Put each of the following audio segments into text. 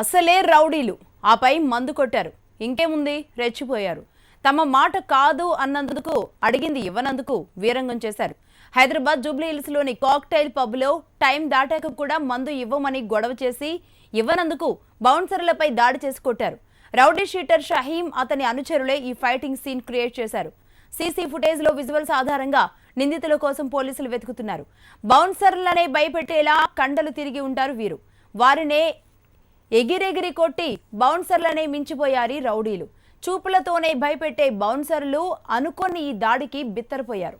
అసలే రౌడీలు ఆపై మందు కొట్టారు. ఇంకేముంది, రెచ్చిపోయారు. తమ మాట కాదు అన్నందుకు, అడిగింది ఇవ్వనందుకు వీరంగం చేశారు. హైదరాబాద్ జూబ్లీ హిల్స్ లోని కాక్టైల్ పబ్ లో టైం దాటాక కూడా మందు ఇవ్వమని గొడవ చేసి ఇవ్వనందుకు బౌన్సర్లపై దాడి చేసి కొట్టారు. రౌడీ షీటర్ షహీం అతని అనుచరులే ఈ ఫైటింగ్ సీన్ క్రియేట్ చేశారు. సీసీ ఫుటేజ్ లో విజువల్స్ ఆధారంగా నిందితుల కోసం పోలీసులు వెతుకుతున్నారు. బౌన్సర్లనే భయపెట్టేలా కండలు తిరిగి ఉంటారు వీరు. వారినే ఎగిరెగిరి కొట్టి బౌన్సర్లనే మించిపోయారు రౌడీలు. చూపులతోనే భయపెట్టే బౌన్సర్లు అనుకొని ఈ దాడికి బిత్తరపోయారు.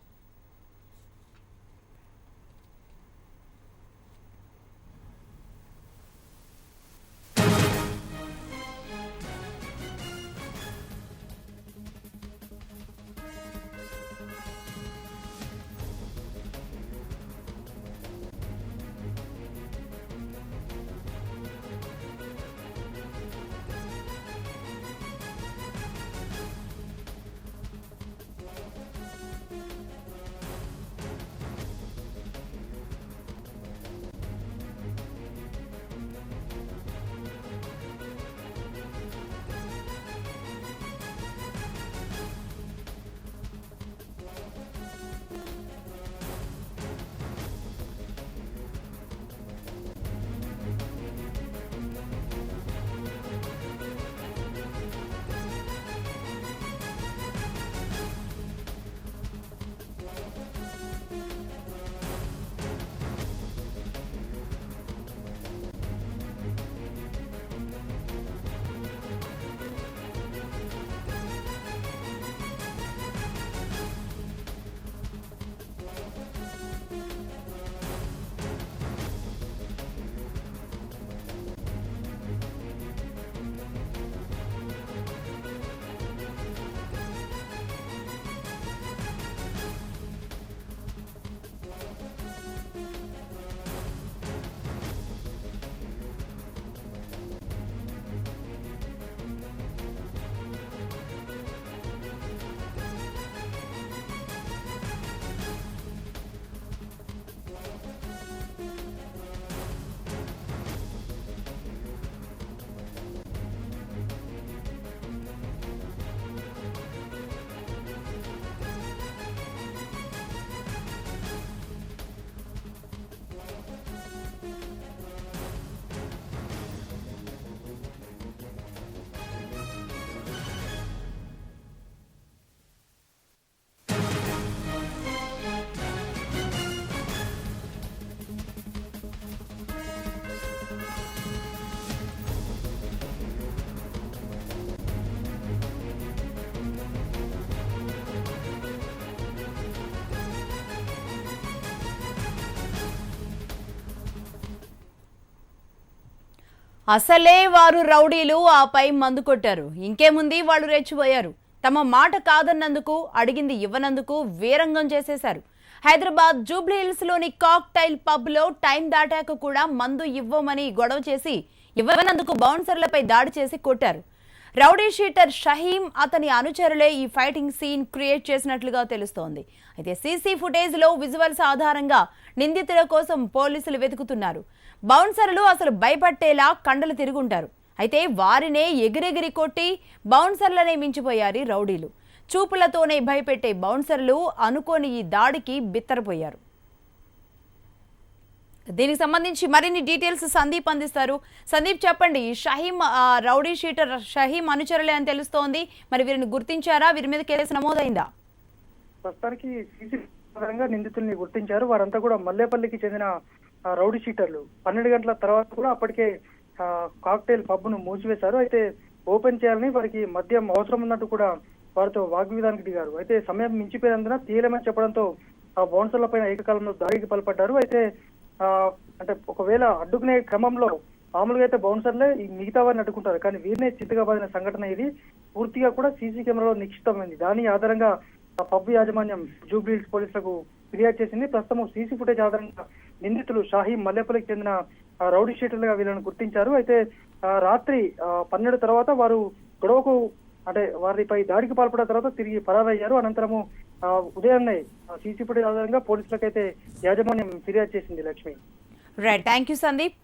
అసలే వారు రౌడీలు ఆపై మందు కొట్టారు. ఇంకేముంది, వాళ్ళు రెచ్చిపోయారు. తమ మాట కాదన్నందుకు, అడిగింది ఇవ్వనందుకు వీరంగం చేసేశారు. హైదరాబాద్ జూబ్లీ హిల్స్ లోని కాక్టైల్ పబ్ లో టైం దాటాక కూడా మందు ఇవ్వమని గొడవ చేసి ఇవ్వనందుకు బౌన్సర్లపై దాడి చేసి కొట్టారు. రౌడీ షీటర్ షహీం అతని అనుచరులే ఈ ఫైటింగ్ సీన్ క్రియేట్ చేసినట్లుగా తెలుస్తోంది. అయితే సీసీ ఫుటేజ్ లో విజువల్స్ ఆధారంగా నిందితుల కోసం పోలీసులు వెతుకుతున్నారు. బౌన్సర్లు అసలు భయపట్టేలా కండలు తిరుగుంటారు. అయితే వారినే ఎగిరెగిరి కొట్టి బౌన్సర్లనే మించిపోయారు రౌడీలు. చూపులతోనే భయపెట్టే బౌన్సర్లు అనుకోని ఈ దాడికి బిత్తరపోయారు. దీనికి సంబంధించి మరిన్ని డీటెయిల్స్ సందీప్ అందిస్తారు. సందీప్, చెప్పండి. షహీం రౌడీ షీటర్ షహీం అనుచరులే అని తెలుస్తోంది. మరి వీరిని గుర్తించారా? వీరి మీద కేసు నమోదైందా? ప్రస్తుతానికి సీసీ ఆధారంగా నిందితుల్ని గుర్తించారు. వారంతా కూడా మల్లేపల్లికి చెందిన రౌడీ షీటర్లు. 12 గంటల తర్వాత కూడా అప్పటికే కాక్టైల్ పబ్ ను మూసివేశారు. అయితే ఓపెన్ చేయాలని వారికి మద్యం అవసరం ఉన్నట్టు కూడా వారితో వాగ్విధానికి దిగారు. అయితే సమయం మించిపోయినందున తీయలేమని చెప్పడంతో ఆ బౌన్సర్ల పైన ఏకకాలంలో దాడికి పాల్పడ్డారు. అయితే అంటే ఒకవేళ అడ్డుకునే క్రమంలో మామూలుగా అయితే బౌన్సర్లే ఈ మిగతా వారిని అడ్డుకుంటారు, కానీ వీరినే చిత్తగా బాధిన సంఘటన ఇది. పూర్తిగా కూడా సీసీ కెమెరాలో నిక్షిప్తమైంది. దాని ఆధారంగా పబ్ యాజమాన్యం జూబ్లీ హిల్స్ పోలీసులకు ఫిర్యాదు చేసింది. ప్రస్తుతం సీసీ ఫుటేజ్ ఆధారంగా నిందితులు షాహీం మల్లేపల్లికి చెందిన రౌడీ షీటర్లుగా వీళ్ళని గుర్తించారు. అయితే రాత్రి 12 తర్వాత వారు గొడవకు అంటే వారిపై దాడికి పాల్పడిన తర్వాత తిరిగి పరారయ్యారు. అనంతరము ఉదయాన్నే సీసీ ఫుటేజ్ ఆధారంగా పోలీసులకైతే యాజమాన్యం ఫిర్యాదు చేసింది. Lakshmi. Right, thank you Sandeep.